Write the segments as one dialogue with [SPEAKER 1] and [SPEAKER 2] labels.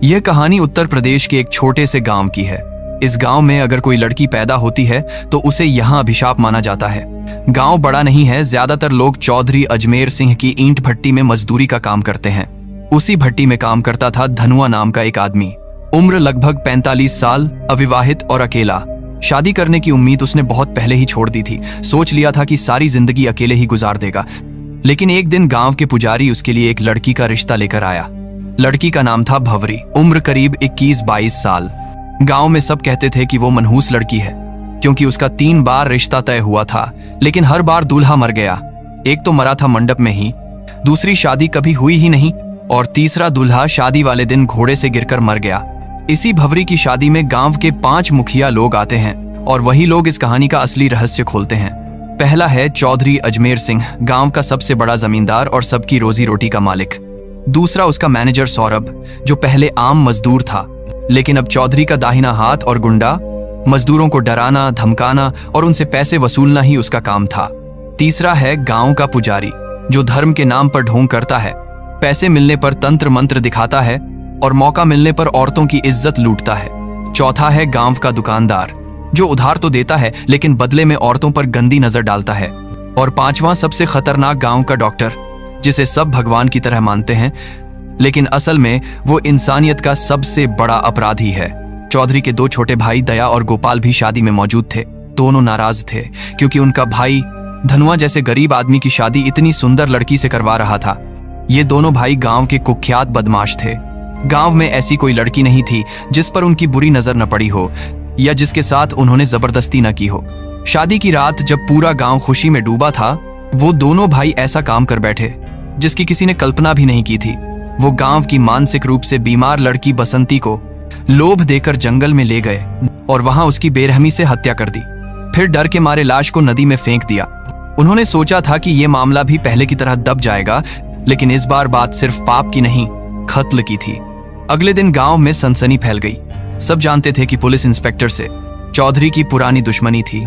[SPEAKER 1] यह कहानी उत्तर प्रदेश के एक छोटे से गांव की है। इस गांव में अगर कोई लड़की पैदा होती है तो उसे यहाँ अभिशाप माना जाता है। गांव बड़ा नहीं है, ज्यादातर लोग चौधरी अजमेर सिंह की ईंट भट्टी में मजदूरी का काम करते हैं। उसी भट्टी में काम करता था धनुआ नाम का एक आदमी। उम्र लगभग 45 साल, अविवाहित और अकेला। शादी करने की उम्मीद उसने बहुत पहले ही छोड़ दी थी। सोच लिया था कि सारी जिंदगी अकेले ही गुजार देगा। लेकिन एक दिन गांव के पुजारी उसके लिए एक लड़की का रिश्ता लेकर आया। लड़की का नाम था भवरी, उम्र करीब 21-22 साल। गांव में सब कहते थे कि वो मनहूस लड़की है, क्योंकि उसका 3 बार रिश्ता तय हुआ था, लेकिन हर बार दूल्हा मर गया। एक तो मरा था मंडप में ही, दूसरी शादी कभी हुई ही नहीं, और तीसरा दूल्हा शादी वाले दिन घोड़े से गिरकर मर गया। इसी भवरी की शादी में गांव के 5 मुखिया लोग आते हैं, और वही लोग इस कहानी का असली रहस्य खोलते हैं। पहला है चौधरी अजमेर सिंह, गांव का सबसे बड़ा जमींदार और सबकी रोजी रोटी का मालिक। दूसरा उसका मैनेजर सौरभ, जो पहले आम मजदूर था, लेकिन अब चौधरी का दाहिना हाथ और गुंडा। मजदूरों को डराना, धमकाना और उनसे पैसे वसूलना ही उसका काम था। तीसरा है गांव का पुजारी, जो धर्म के नाम पर ढोंग करता है, पैसे मिलने पर तंत्र मंत्र दिखाता है और मौका मिलने पर औरतों की इज्जत लूटता है। चौथा है गांव का दुकानदार, जो उधार तो देता है लेकिन बदले में औरतों पर गंदी नजर डालता है। और पांचवां सबसे खतरनाक गांव का डॉक्टर, जिसे सब भगवान की तरह मानते हैं, लेकिन असल में वो इंसानियत का सबसे बड़ा अपराधी है। चौधरी के 2 छोटे भाई दया और गोपाल भी शादी में मौजूद थे। दोनों नाराज थे क्योंकि उनका भाई धनुआ जैसे गरीब आदमी की शादी इतनी सुंदर लड़की से करवा रहा था। ये दोनों भाई गांव के कुख्यात बदमाश थे। गांव में ऐसी कोई लड़की नहीं थी जिस पर उनकी बुरी नजर न पड़ी हो या जिसके साथ उन्होंने जबरदस्ती न की हो। शादी की रात जब पूरा गांव खुशी में डूबा था, वो दोनों भाई ऐसा काम कर बैठे जिसकी किसी ने कल्पना भी नहीं की थी। वो गांव की मानसिक रूप से बीमार लड़की बसंती को लोभ देकर जंगल में ले गए और वहां उसकी बेरहमी से हत्या कर दी। फिर डर के मारे लाश को नदी में फेंक दिया। उन्होंने सोचा था कि ये मामला भी पहले की तरह दब जाएगा, लेकिन इस बार बात सिर्फ पाप की नहीं, कत्ल की थी। अगले दिन गांव में सनसनी फैल गई। सब जानते थे कि पुलिस इंस्पेक्टर से चौधरी की पुरानी दुश्मनी थी।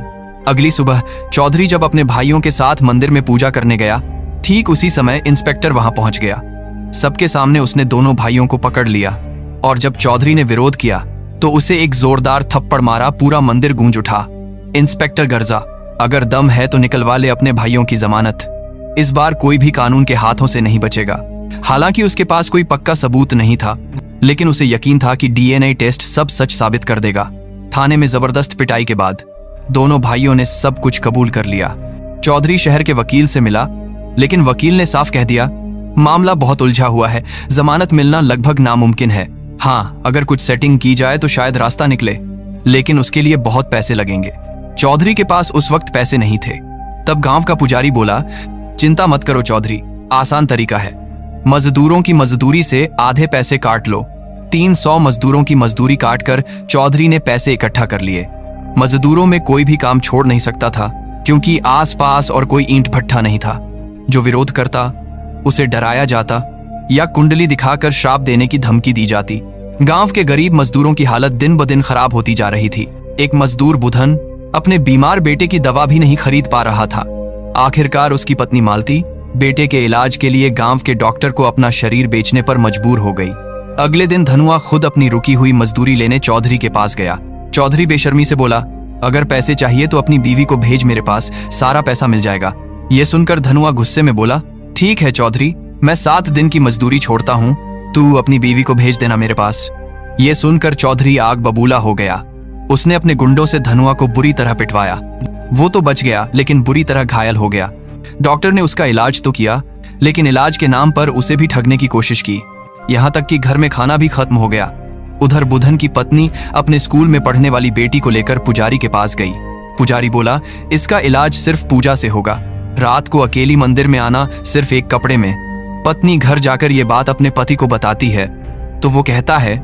[SPEAKER 1] अगली सुबह चौधरी जब अपने भाइयों के साथ मंदिर में पूजा करने गया, ठीक उसी समय इंस्पेक्टर वहां पहुंच गया। सबके सामने उसने दोनों भाइयों को पकड़ लिया और जब चौधरी ने विरोध किया तो उसे एक जोरदार थप्पड़ मारा। पूरा मंदिर गूंज उठा। इंस्पेक्टर गर्जा, अगर दम है तो निकलवा ले अपने भाइयों की जमानत। इस बार कोई भी कानून के हाथों से नहीं बचेगा। हालांकि उसके पास कोई पक्का सबूत नहीं था, लेकिन उसे यकीन था कि डीएनए टेस्ट सब सच साबित कर देगा। थाने में जबरदस्त पिटाई के बाद दोनों भाइयों ने सब कुछ कबूल कर लिया। चौधरी शहर के वकील से मिला, लेकिन वकील ने साफ कह दिया, मामला बहुत उलझा हुआ है, जमानत मिलना लगभग नामुमकिन है। हाँ, अगर कुछ सेटिंग की जाए तो शायद रास्ता निकले, लेकिन उसके लिए बहुत पैसे लगेंगे। चौधरी के पास उस वक्त पैसे नहीं थे। तब गांव का पुजारी बोला, चिंता मत करो चौधरी, आसान तरीका है। मजदूरों की मजदूरी से आधे पैसे काट लो। 300 मजदूरों की मजदूरी काटकर चौधरी ने पैसे इकट्ठा कर लिए। मजदूरों में कोई भी काम छोड़ नहीं सकता था, क्योंकि आसपास और कोई ईंट भट्ठा नहीं था। जो विरोध करता उसे डराया जाता या कुंडली दिखाकर श्राप देने की धमकी दी जाती। गांव के गरीब मजदूरों की हालत दिन ब दिन खराब होती जा रही थी। एक मजदूर बुधन अपने बीमार बेटे की दवा भी नहीं खरीद पा रहा था। आखिरकार उसकी पत्नी मालती बेटे के इलाज के लिए गांव के डॉक्टर को अपना शरीर बेचने पर मजबूर हो गई। अगले दिन धनुआ खुद अपनी रुकी हुई मजदूरी लेने चौधरी के पास गया। चौधरी बेशर्मी से बोला, अगर पैसे चाहिए तो अपनी बीवी को भेज मेरे पास, सारा पैसा मिल जाएगा। ये सुनकर धनुआ गुस्से में बोला, ठीक है चौधरी, मैं 7 दिन की मजदूरी छोड़ता हूँ, तू अपनी बीवी को भेज देना मेरे पास। ये सुनकर चौधरी आग बबूला हो गया। उसने अपने गुंडों से धनुआ को बुरी तरह पिटवाया। वो तो बच गया, लेकिन बुरी तरह घायल हो गया। डॉक्टर ने उसका इलाज तो किया, लेकिन इलाज के नाम पर उसे भी ठगने की कोशिश की। यहाँ तक कि घर में खाना भी खत्म हो गया। उधर बुधन की पत्नी अपने स्कूल में पढ़ने वाली बेटी को लेकर पुजारी के पास गई। पुजारी बोला, इसका इलाज सिर्फ पूजा से होगा। रात को अकेली मंदिर में आना, सिर्फ एक कपड़े में। पत्नी घर जाकर ये बात अपने पति को बताती है तो वो कहता है,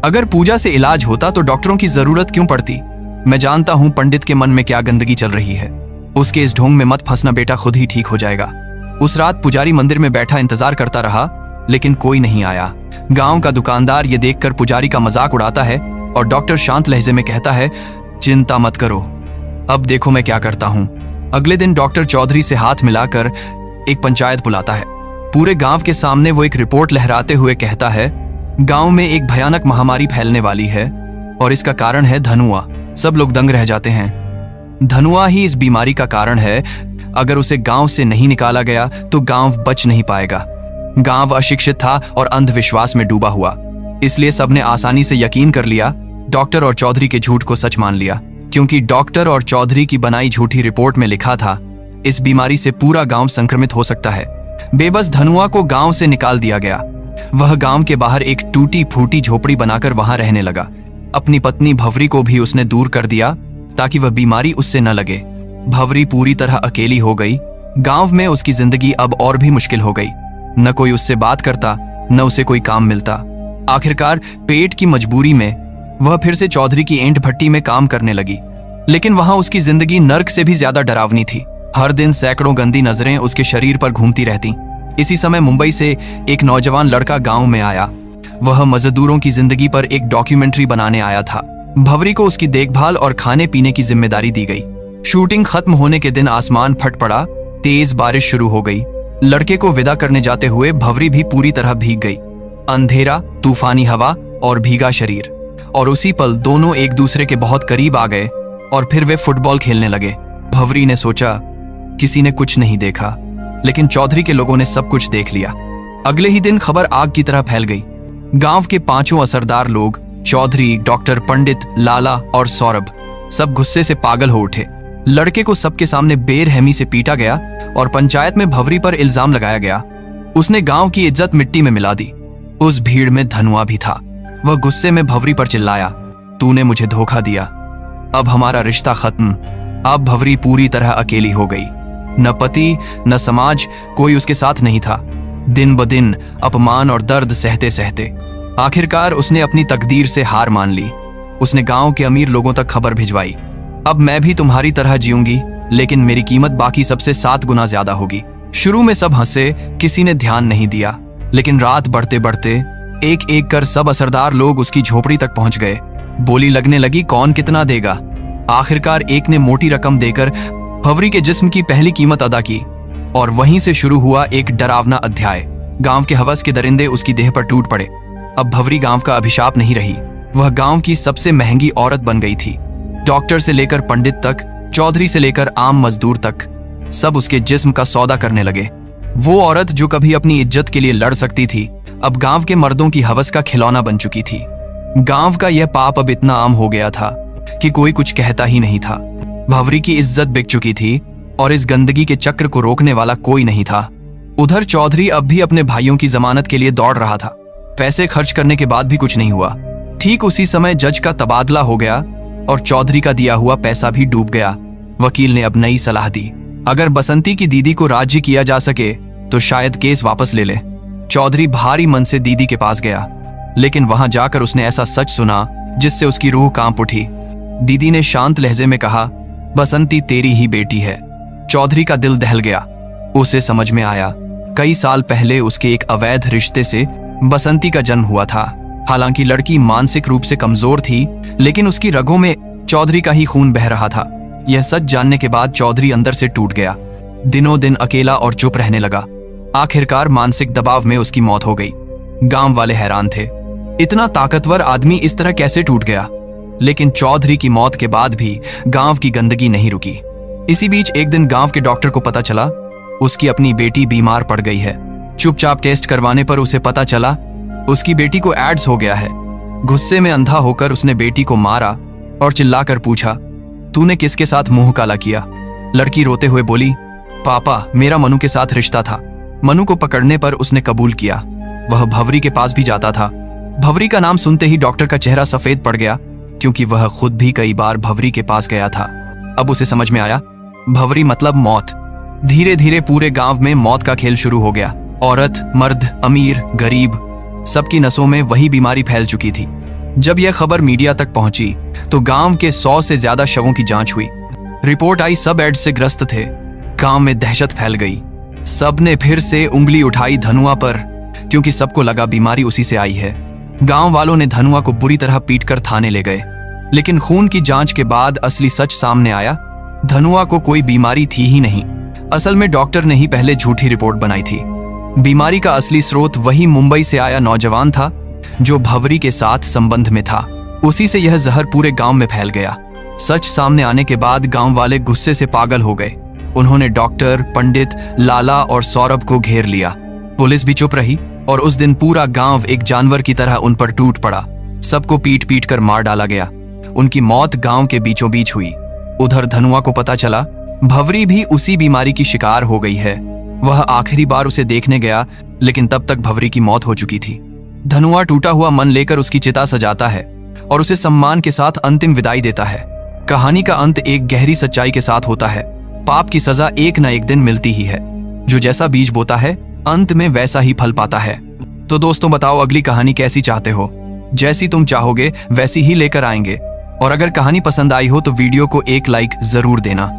[SPEAKER 1] अगर पूजा से इलाज होता तो डॉक्टरों की जरूरत क्यों पड़ती। मैं जानता हूं पंडित के मन में क्या गंदगी चल रही है। उसके इस ढोंग में मत फंसना बेटा, खुद ही ठीक हो जाएगा। उस रात पुजारी मंदिर में बैठा इंतजार करता रहा, लेकिन कोई नहीं आया। गांव का दुकानदार ये देखकर पुजारी का मजाक उड़ाता है और डॉक्टर शांत लहजे में कहता है, चिंता मत करो, अब देखो मैं क्या करता हूं। अगले दिन डॉक्टर चौधरी से हाथ मिलाकर एक पंचायत बुलाता है। पूरे गांव के सामने वो एक रिपोर्ट लहराते हुए कहता है, गांव में एक भयानक महामारी फैलने वाली है और इसका कारण है धनुआ। सब लोग दंग रह जाते हैं। धनुआ ही इस बीमारी का कारण है। अगर उसे गांव से नहीं निकाला गया तो गांव बच नहीं पाएगा। गांव अशिक्षित था और अंधविश्वास में डूबा हुआ, इसलिए सबने आसानी से यकीन कर लिया। डॉक्टर और चौधरी के झूठ को सच मान लिया, क्योंकि डॉक्टर और चौधरी की बनाई झूठी रिपोर्ट में लिखा था इस बीमारी से पूरा गांव संक्रमित हो सकता है। बेबस धनुआ को गांव से निकाल दिया गया। वह गांव के बाहर एक टूटी फूटी झोपड़ी बनाकर वहां रहने लगा। अपनी पत्नी भवरी को भी उसने दूर कर दिया ताकि वह बीमारी उससे न लगे। भवरी पूरी तरह अकेली हो गई। गांव में उसकी जिंदगी अब और भी मुश्किल हो गई। न कोई उससे बात करता, न उसे कोई काम मिलता। आखिरकार पेट की मजबूरी में वह फिर से चौधरी की ईंट भट्टी में काम करने लगी। लेकिन वहां उसकी जिंदगी नर्क से भी ज्यादा डरावनी थी। हर दिन सैकड़ों गंदी नजरें उसके शरीर पर घूमती रहती। इसी समय मुंबई से एक नौजवान लड़का गांव में आया। वह मजदूरों की जिंदगी पर एक डॉक्यूमेंट्री बनाने आया था। भवरी को उसकी देखभाल और खाने पीने की जिम्मेदारी दी गई। शूटिंग खत्म होने के दिन आसमान फट पड़ा। तेज बारिश शुरू हो गई। लड़के को विदा करने जाते हुए भवरी भी पूरी तरह भीग गई। अंधेरा, तूफानी हवा और भीगा शरीर, और उसी पल दोनों एक दूसरे के बहुत करीब आ गए और फिर वे फुटबॉल खेलने लगे। भवरी ने सोचा किसी ने कुछ नहीं देखा, लेकिन चौधरी के लोगों ने सब कुछ देख लिया। अगले ही दिन खबर आग की तरह फैल गई। गांव के पांचों असरदार लोग, चौधरी, डॉक्टर, पंडित, लाला और सौरभ, सब गुस्से से पागल हो उठे। लड़के को सबके सामने बेरहमी से पीटा गया और पंचायत में भवरी पर इल्जाम लगाया गया। उसने गांव की इज्जत मिट्टी में मिला दी। उस भीड़ में धनुआ भी था। वह गुस्से में भवरी पर चिल्लाया, तूने मुझे धोखा दिया, अब हमारा रिश्ता खत्म। अब भवरी पूरी तरह अकेली हो गई। न पति न समाज, कोई उसके साथ नहीं था। दिन ब दिन अपमान और दर्द सहते सहते आखिरकार उसने अपनी तकदीर से हार मान ली। उसने गांव के अमीर लोगों तक खबर भिजवाई, अब मैं भी तुम्हारी तरह जीऊंगी, लेकिन मेरी कीमत बाकी सबसे 7 गुना ज्यादा होगी। शुरू में सब हंसे, किसी ने ध्यान नहीं दिया, लेकिन रात बढ़ते बढ़ते एक एक कर सब असरदार लोग उसकी झोपड़ी तक पहुंच गए। बोली लगने लगी, कौन कितना देगा। आखिरकार एक ने मोटी रकम देकर भवरी के जिस्म की पहली कीमत अदा की, और वहीं से शुरू हुआ एक डरावना अध्याय। गांव के हवस के दरिंदे उसकी देह पर टूट पड़े। अब भवरी गांव का अभिशाप नहीं रही, वह गांव की सबसे महंगी औरत बन गई थी। डॉक्टर से लेकर पंडित तक, चौधरी से लेकर आम मजदूर तक, सब उसके जिस्म का सौदा करने लगे। वो औरत जो कभी अपनी इज्जत के लिए लड़ सकती थी, अब गांव के मर्दों की हवस का खिलौना बन चुकी थी। गांव का यह पाप अब इतना आम हो गया था कि कोई कुछ कहता ही नहीं था। भवरी की इज्जत बिक चुकी थी और इस गंदगी के चक्र को रोकने वाला कोई नहीं था। उधर चौधरी अब भी अपने भाइयों की जमानत के लिए दौड़ रहा था। पैसे खर्च करने के बाद भी कुछ नहीं हुआ। ठीक उसी समय जज का तबादला हो गया और चौधरी का दिया हुआ पैसा भी डूब गया। वकील ने अब नई सलाह दी, अगर बसंती की दीदी को राजी किया जा सके तो शायद केस वापस ले ले। चौधरी भारी मन से दीदी के पास गया, लेकिन वहां जाकर उसने ऐसा सच सुना जिससे उसकी रूह कांप उठी। दीदी ने शांत लहजे में कहा, बसंती तेरी ही बेटी है। चौधरी का दिल दहल गया। उसे समझ में आया, कई साल पहले उसके एक अवैध रिश्ते से बसंती का जन्म हुआ था। हालांकि लड़की मानसिक रूप से कमजोर थी, लेकिन उसकी रगों में चौधरी का ही खून बह रहा था। यह सच जानने के बाद चौधरी अंदर से टूट गया। दिनों दिन अकेला और चुप रहने लगा। आखिरकार मानसिक दबाव में उसकी मौत हो गई। गांव वाले हैरान थे, इतना ताकतवर आदमी इस तरह कैसे टूट गया। लेकिन चौधरी की मौत के बाद भी गांव की गंदगी नहीं रुकी। इसी बीच एक दिन गांव के डॉक्टर को पता चला उसकी अपनी बेटी बीमार पड़ गई है। चुपचाप टेस्ट करवाने पर उसे पता चला उसकी बेटी को एड्स हो गया है। गुस्से में अंधा होकर उसने बेटी को मारा और चिल्लाकर पूछा, तूने किसके साथ मुंह काला किया। लड़की रोते हुए बोली, पापा मेरा मनु के साथ रिश्ता था। मनु को पकड़ने पर उसने कबूल किया। वह भवरी के पास भी जाता था। भवरी का नाम सुनते ही डॉक्टर का चेहरा सफेद पड़ गया, क्योंकि वह खुद भी कई बार भवरी के पास गया था। अब उसे समझ में आया, भवरी मतलब मौत। धीरे धीरे पूरे गांव में मौत का खेल शुरू हो गया। औरत, मर्द, अमीर, गरीब, सबकी नसों में वही बीमारी फैल चुकी थी। जब यह खबर मीडिया तक पहुंची तो गांव के 100 से ज्यादा शवों की जांच हुई। रिपोर्ट आई सब एड्स से ग्रस्त थे। गांव में दहशत फैल गई। सबने फिर से उंगली उठाई धनुआ पर, क्योंकि सबको लगा बीमारी उसी से आई है। गांव वालों ने धनुआ को बुरी तरह पीटकर थाने ले गए, लेकिन खून की जांच के बाद असली सच सामने आया। धनुआ को कोई बीमारी थी ही नहीं। असल में डॉक्टर ने ही पहले झूठी रिपोर्ट बनाई थी। बीमारी का असली स्रोत वही मुंबई से आया नौजवान था जो भंवरी के साथ संबंध में था। उसी से यह जहर पूरे गांव में फैल गया। सच सामने आने के बाद गांव वाले गुस्से से पागल हो गए। उन्होंने डॉक्टर, पंडित, लाला और सौरभ को घेर लिया। पुलिस भी चुप रही और उस दिन पूरा गांव एक जानवर की तरह उन पर टूट पड़ा। सबको पीट पीट कर मार डाला गया। उनकी मौत गांव के बीचों बीच हुई। उधर धनुआ को पता चला भंवरी भी उसी बीमारी की शिकार हो गई है। वह आखिरी बार उसे देखने गया, लेकिन तब तक भंवरी की मौत हो चुकी थी। धनुआ टूटा हुआ मन लेकर उसकी चिता सजाता है और उसे सम्मान के साथ अंतिम विदाई देता है। कहानी का अंत एक गहरी सच्चाई के साथ होता है। पाप की सजा एक न एक दिन मिलती ही है। जो जैसा बीज बोता है अंत में वैसा ही फल पाता है। तो दोस्तों बताओ अगली कहानी कैसी चाहते हो? जैसी तुम चाहोगे वैसी ही लेकर आएंगे। और अगर कहानी पसंद आई हो तो वीडियो को एक लाइक जरूर देना।